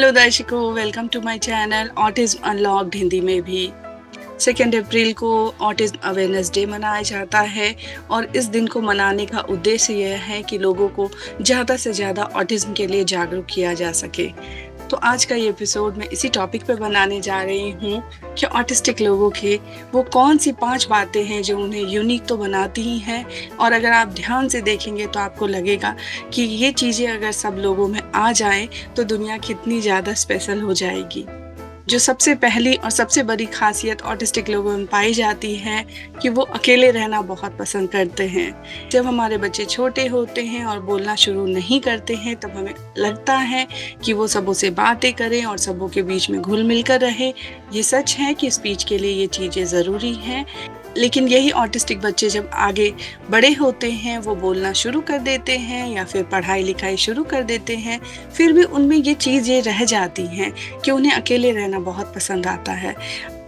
Hello दर्शकों, welcome to my channel autism unlocked Hindi में भी। 2 अप्रैल को ऑटिज्म अवेयरनेस डे मनाया जाता है और इस दिन को मनाने का उद्देश्य यह है कि लोगों को ज़्यादा से ज़्यादा ऑटिज्म के लिए जागरूक किया जा सके। तो आज का ये एपिसोड मैं इसी टॉपिक पे बनाने जा रही हूँ कि ऑटिस्टिक लोगों के वो कौन सी 5 बातें हैं जो उन्हें यूनिक तो बनाती ही हैं, और अगर आप ध्यान से देखेंगे तो आपको लगेगा कि ये चीज़ें अगर सब लोगों में आ जाएं तो दुनिया कितनी ज़्यादा स्पेशल हो जाएगी। जो सबसे पहली और सबसे बड़ी खासियत ऑटिस्टिक लोगों में पाई जाती है कि वो अकेले रहना बहुत पसंद करते हैं। जब हमारे बच्चे छोटे होते हैं और बोलना शुरू नहीं करते हैं तब हमें लगता है कि वो सबों से बातें करें और सबों के बीच में घुल मिल कर रहे। ये सच है कि स्पीच के लिए ये चीज़ें ज़रूरी हैं, लेकिन यही ऑटिस्टिक बच्चे जब आगे बड़े होते हैं वो बोलना शुरू कर देते हैं या फिर पढ़ाई लिखाई शुरू कर देते हैं, फिर भी उनमें ये चीज़ें रह जाती हैं कि उन्हें अकेले रहना बहुत पसंद आता है।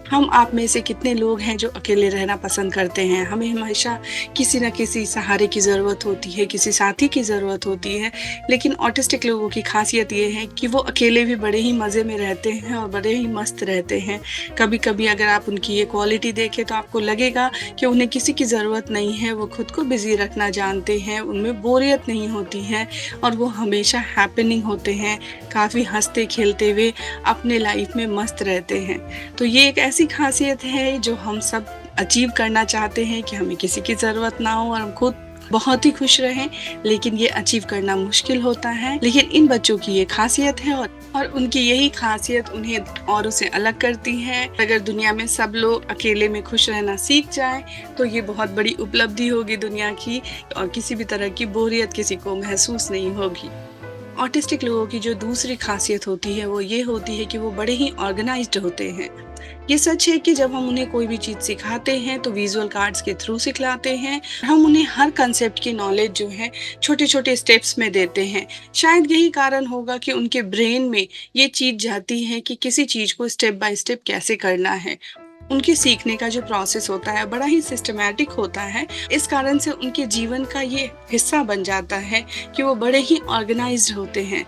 हम आप में से कितने लोग हैं जो अकेले रहना पसंद करते हैं? हमें हमेशा किसी न किसी सहारे की ज़रूरत होती है, किसी साथी की ज़रूरत होती है, लेकिन ऑटिस्टिक लोगों की खासियत ये है कि वो अकेले भी बड़े ही मज़े में रहते हैं और बड़े ही मस्त रहते हैं। कभी-कभी अगर आप उनकी ये क्वालिटी देखें तो आपको लगेगा कि उन्हें किसी की ज़रूरत नहीं है, वो खुद को बिज़ी रखना जानते हैं, उनमें बोरियत नहीं होती है और वो हमेशा हैपनिंग होते हैं, काफ़ी हँसते-खेलते हुए अपने लाइफ में मस्त रहते हैं। तो ये एक ऐसी खासियत है जो हम सब अचीव करना चाहते हैं कि हमें किसी की ज़रूरत ना हो और हम खुद बहुत ही खुश रहें, लेकिन ये अचीव करना मुश्किल होता है। लेकिन इन बच्चों की ये खासियत है और उनकी यही खासियत उन्हें औरों से अलग करती है। अगर दुनिया में सब लोग अकेले में खुश रहना सीख जाएं तो ये बहुत बड़ी उपलब्धि होगी दुनिया की, और किसी भी तरह की बोरियत किसी को महसूस नहीं होगी। ऑटिस्टिक लोगों की जो दूसरी खासियत होती है वो ये होती है कि वो बड़े ही ऑर्गेनाइज्ड होते हैं। ये सच है कि जब हम उन्हें कोई भी चीज़ सिखाते हैं तो विजुअल कार्ड्स के थ्रू सिखलाते हैं। हम उन्हें हर कंसेप्ट की नॉलेज जो है छोटे-छोटे स्टेप्स में देते हैं। शायद यही कारण होगा कि उनके ब्रेन में ये चीज़ जाती है कि किसी चीज़ को स्टेप बाय स्टेप कैसे करना है। उनके सीखने का जो प्रोसेस होता है बड़ा ही सिस्टमैटिक होता है। इस कारण से उनके जीवन का ये हिस्सा बन जाता है कि वो बड़े ही ऑर्गेनाइज्ड होते हैं।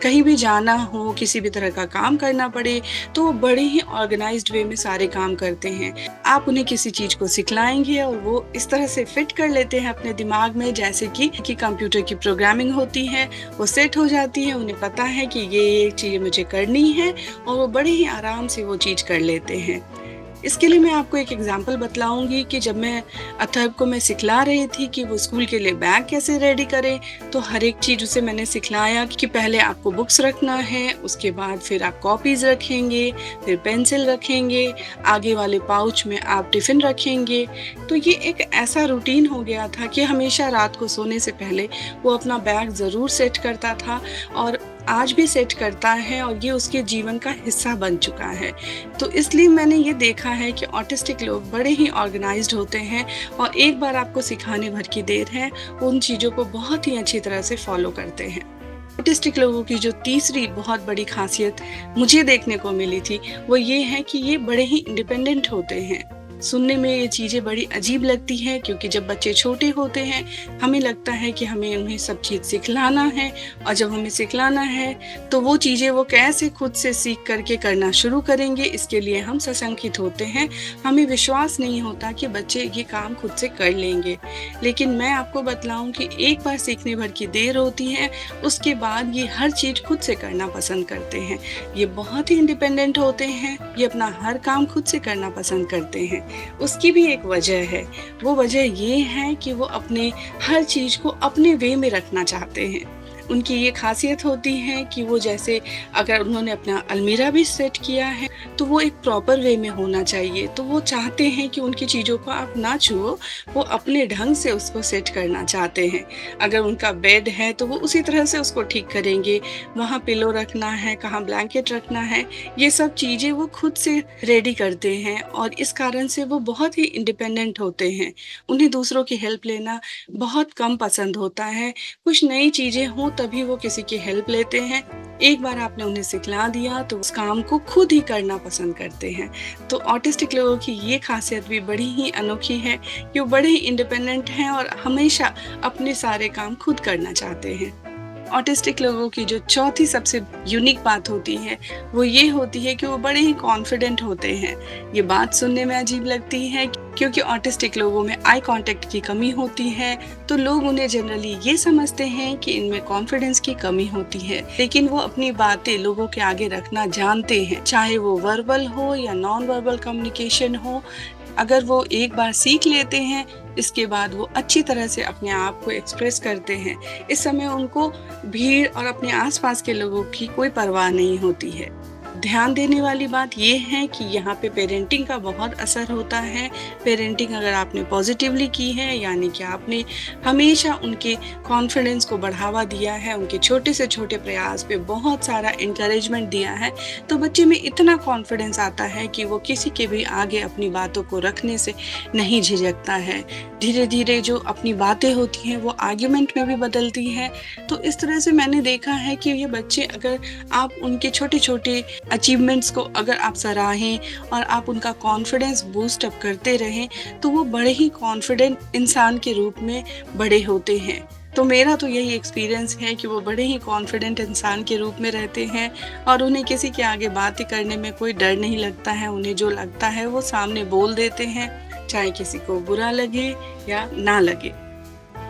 कहीं भी जाना हो, किसी भी तरह का काम करना पड़े तो वो बड़े ही ऑर्गेनाइज्ड वे में सारे काम करते हैं। आप उन्हें किसी चीज़ को सिखलाएँगे और वो इस तरह से फिट कर लेते हैं अपने दिमाग में, जैसे कि कंप्यूटर की प्रोग्रामिंग होती है, वो सेट हो जाती है। उन्हें पता है कि ये चीज़ मुझे करनी है और वो बड़े ही आराम से वो चीज़ कर लेते हैं। इसके लिए मैं आपको एक एग्जांपल बतलाऊँगी कि जब मैं अथर्व को मैं सिखला रही थी कि वो स्कूल के लिए बैग कैसे रेडी करे, तो हर एक चीज़ उसे मैंने सिखलाया कि पहले आपको बुक्स रखना है, उसके बाद फिर आप कॉपीज़ रखेंगे, फिर पेंसिल रखेंगे, आगे वाले पाउच में आप टिफ़िन रखेंगे। तो ये एक ऐसा रूटीन हो गया था कि हमेशा रात को सोने से पहले वो अपना बैग ज़रूर सेट करता था और आज भी सेट करता है और ये उसके जीवन का हिस्सा बन चुका है। तो इसलिए मैंने ये देखा है कि ऑटिस्टिक लोग बड़े ही ऑर्गेनाइज्ड होते हैं और एक बार आपको सिखाने भर की देर है, उन चीज़ों को बहुत ही अच्छी तरह से फॉलो करते हैं। ऑटिस्टिक लोगों की जो तीसरी बहुत बड़ी खासियत मुझे देखने को मिली थी वो ये है कि ये बड़े ही इंडिपेंडेंट होते हैं। सुनने में ये चीज़ें बड़ी अजीब लगती हैं क्योंकि जब बच्चे छोटे होते हैं हमें लगता है कि हमें उन्हें सब चीज़ सिखलाना है, और जब हमें सिखलाना है तो वो चीज़ें वो कैसे खुद से सीख करके करना शुरू करेंगे, इसके लिए हम सशंकित होते हैं। हमें विश्वास नहीं होता कि बच्चे ये काम खुद से कर लेंगे। लेकिन मैं आपको बतलाऊं कि एक बार सीखने भर की देर होती है, उसके बाद ये हर चीज़ खुद से करना पसंद करते हैं। ये बहुत ही इंडिपेंडेंट होते हैं, ये अपना हर काम खुद से करना पसंद करते हैं। उसकी भी एक वजह है, वो वजह ये है कि वो अपने हर चीज़ को अपने वे में रखना चाहते हैं। उनकी ये खासियत होती है कि वो जैसे अगर उन्होंने अपना अलमीरा भी सेट किया है तो वो एक प्रॉपर वे में होना चाहिए। तो वो चाहते हैं कि उनकी चीज़ों को आप ना छुओ, वो अपने ढंग से उसको सेट करना चाहते हैं। अगर उनका बेड है तो वो उसी तरह से उसको ठीक करेंगे, वहाँ पिलो रखना है, कहाँ ब्लैंकेट रखना है, ये सब चीज़ें वो खुद से रेडी करते हैं और इस कारण से वो बहुत ही इंडिपेंडेंट होते हैं। उन्हें दूसरों की हेल्प लेना बहुत कम पसंद होता है। कुछ नई चीज़ें हों तभी वो किसी की हेल्प लेते हैं। एक बार आपने उन्हें सिखला दिया तो उस काम को खुद ही करना पसंद करते हैं। तो ऑटिस्टिक लोगों की ये खासियत भी बड़ी ही अनोखी है कि वो बड़े ही इंडिपेंडेंट हैं और हमेशा अपने सारे काम खुद करना चाहते हैं। ऑटिस्टिक लोगों की जो चौथी सबसे यूनिक बात होती है, वो ये होती है कि वो बड़े ही कॉन्फिडेंट होते हैं। ये बात सुनने में अजीब लगती है क्योंकि ऑटिस्टिक लोगों में आई कॉन्टैक्ट की कमी होती है, तो लोग उन्हें जनरली ये समझते हैं कि इनमें कॉन्फिडेंस की कमी होती है। लेकिन वो अपनी बातें लोगों के आगे रखना जानते हैं, चाहे वो वर्बल हो या नॉन वर्बल कम्युनिकेशन हो। अगर वो एक बार सीख लेते हैं, इसके बाद वो अच्छी तरह से अपने आप को एक्सप्रेस करते हैं। इस समय उनको भीड़ और अपने आसपास के लोगों की कोई परवाह नहीं होती है। ध्यान देने वाली बात ये है कि यहाँ पे पेरेंटिंग का बहुत असर होता है। पेरेंटिंग अगर आपने पॉजिटिवली की है, यानी कि आपने हमेशा उनके कॉन्फिडेंस को बढ़ावा दिया है, उनके छोटे से छोटे प्रयास पे बहुत सारा इंकरेजमेंट दिया है, तो बच्चे में इतना कॉन्फिडेंस आता है कि वो किसी के भी आगे अपनी बातों को रखने से नहीं झिझकता है। धीरे धीरे जो अपनी बातें होती हैं वो आर्ग्यूमेंट में भी बदलती हैं। तो इस तरह से मैंने देखा है कि ये बच्चे, अगर आप उनके छोटे छोटे अचीवमेंट्स को अगर आप सराहें और आप उनका कॉन्फिडेंस बूस्ट अप करते रहें, तो वो बड़े ही कॉन्फिडेंट इंसान के रूप में बड़े होते हैं। तो मेरा तो यही एक्सपीरियंस है कि वो बड़े ही कॉन्फिडेंट इंसान के रूप में रहते हैं और उन्हें किसी के आगे बातें करने में कोई डर नहीं लगता है। उन्हें जो लगता है वो सामने बोल देते हैं, चाहे किसी को बुरा लगे या ना लगे।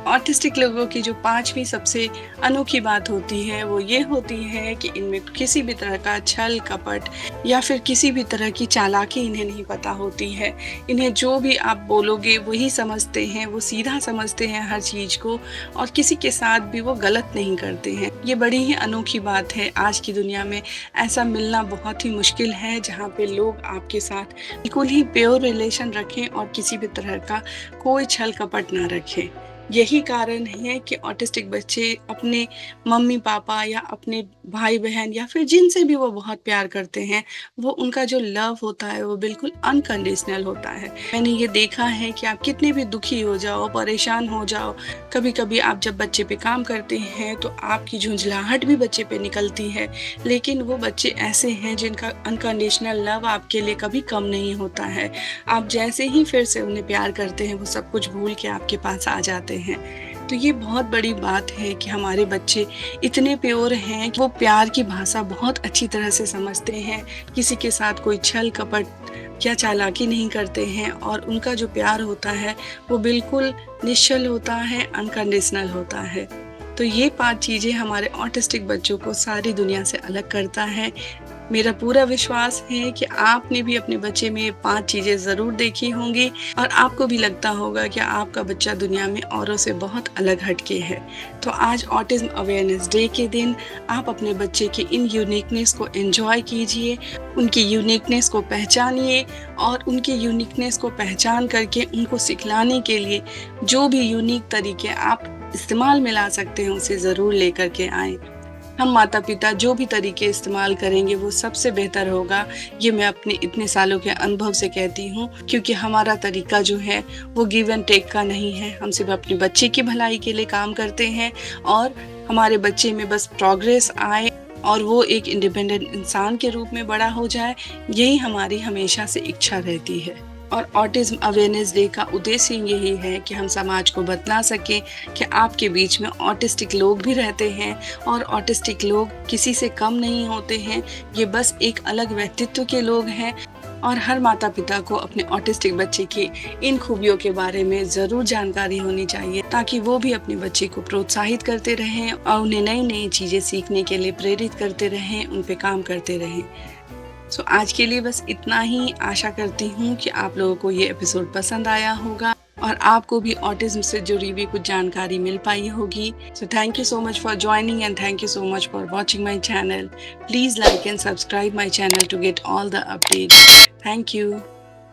ऑटिस्टिक लोगों की जो पांचवी सबसे अनोखी बात होती है वो ये होती है कि इनमें किसी भी तरह का छल कपट या फिर किसी भी तरह की चालाकी इन्हें नहीं पता होती है। इन्हें जो भी आप बोलोगे वही समझते हैं, वो सीधा समझते हैं हर चीज़ को और किसी के साथ भी वो गलत नहीं करते हैं। ये बड़ी ही अनोखी बात है। आज की दुनिया में ऐसा मिलना बहुत ही मुश्किल है जहाँ पे लोग आपके साथ बिल्कुल ही प्योर रिलेशन रखें और किसी भी तरह का कोई छल कपट ना रखें। यही कारण है कि ऑटिस्टिक बच्चे अपने मम्मी पापा या अपने भाई बहन या फिर जिनसे भी वो बहुत प्यार करते हैं, वो उनका जो लव होता है वो बिल्कुल अनकंडीशनल होता है। मैंने ये देखा है कि आप कितने भी दुखी हो जाओ, परेशान हो जाओ, कभी कभी आप जब बच्चे पे काम करते हैं तो आपकी झुंझलाहट भी बच्चे पे निकलती है, लेकिन वो बच्चे ऐसे हैं जिनका अनकंडीशनल लव आपके लिए कभी कम नहीं होता है। आप जैसे ही फिर से उन्हें प्यार करते हैं, वो सब कुछ भूल के आपके पास आ जाते हैं। तो ये बहुत बड़ी बात है कि हमारे बच्चे इतने प्योर हैं कि वो प्यार की भाषा बहुत अच्छी तरह से समझते हैं, किसी के साथ कोई छल कपट या चालाकी नहीं करते हैं और उनका जो प्यार होता है वो बिल्कुल निश्चल होता है, अनकंडीशनल होता है। तो ये 5 चीज़ें हमारे ऑटिस्टिक बच्चों को सारी दुनिया से अलग करता है। मेरा पूरा विश्वास है कि आपने भी अपने बच्चे में ये 5 चीज़ें ज़रूर देखी होंगी और आपको भी लगता होगा कि आपका बच्चा दुनिया में औरों से बहुत अलग हटके है। तो आज ऑटिज़्म अवेयरनेस डे के दिन आप अपने बच्चे के इन यूनिकनेस को एंजॉय कीजिए, उनकी यूनिकनेस को पहचानिए और उनकी यूनिकनेस को पहचान करके उनको सिखलाने के लिए जो भी यूनिक तरीके आप इस्तेमाल में ला सकते हैं उसे ज़रूर लेकर के आएँ। हम माता पिता जो भी तरीके इस्तेमाल करेंगे वो सबसे बेहतर होगा, ये मैं अपने इतने सालों के अनुभव से कहती हूँ, क्योंकि हमारा तरीका जो है वो गिव एंड टेक का नहीं है। हम सिर्फ अपने बच्चे की भलाई के लिए काम करते हैं और हमारे बच्चे में बस प्रोग्रेस आए और वो एक इंडिपेंडेंट इंसान के रूप में बड़ा हो जाए, यही हमारी हमेशा से इच्छा रहती है। और ऑटिज़्म अवेयरनेस डे का उद्देश्य यही है कि हम समाज को बतला सकें कि आपके बीच में ऑटिस्टिक लोग भी रहते हैं और ऑटिस्टिक लोग किसी से कम नहीं होते हैं, ये बस एक अलग व्यक्तित्व के लोग हैं। और हर माता पिता को अपने ऑटिस्टिक बच्चे की इन खूबियों के बारे में ज़रूर जानकारी होनी चाहिए, ताकि वो भी अपने बच्चे को प्रोत्साहित करते रहें और उन्हें नई नई चीज़ें सीखने के लिए प्रेरित करते रहें, उन पे काम करते रहें। सो आज के लिए बस इतना ही। आशा करती हूँ कि आप लोगों को ये एपिसोड पसंद आया होगा और आपको भी ऑटिज्म से जुड़ी हुई कुछ जानकारी मिल पाई होगी। So thank you so much for joining and thank you so much for watching my channel. Please like and subscribe my channel to get all the updates. Thank you.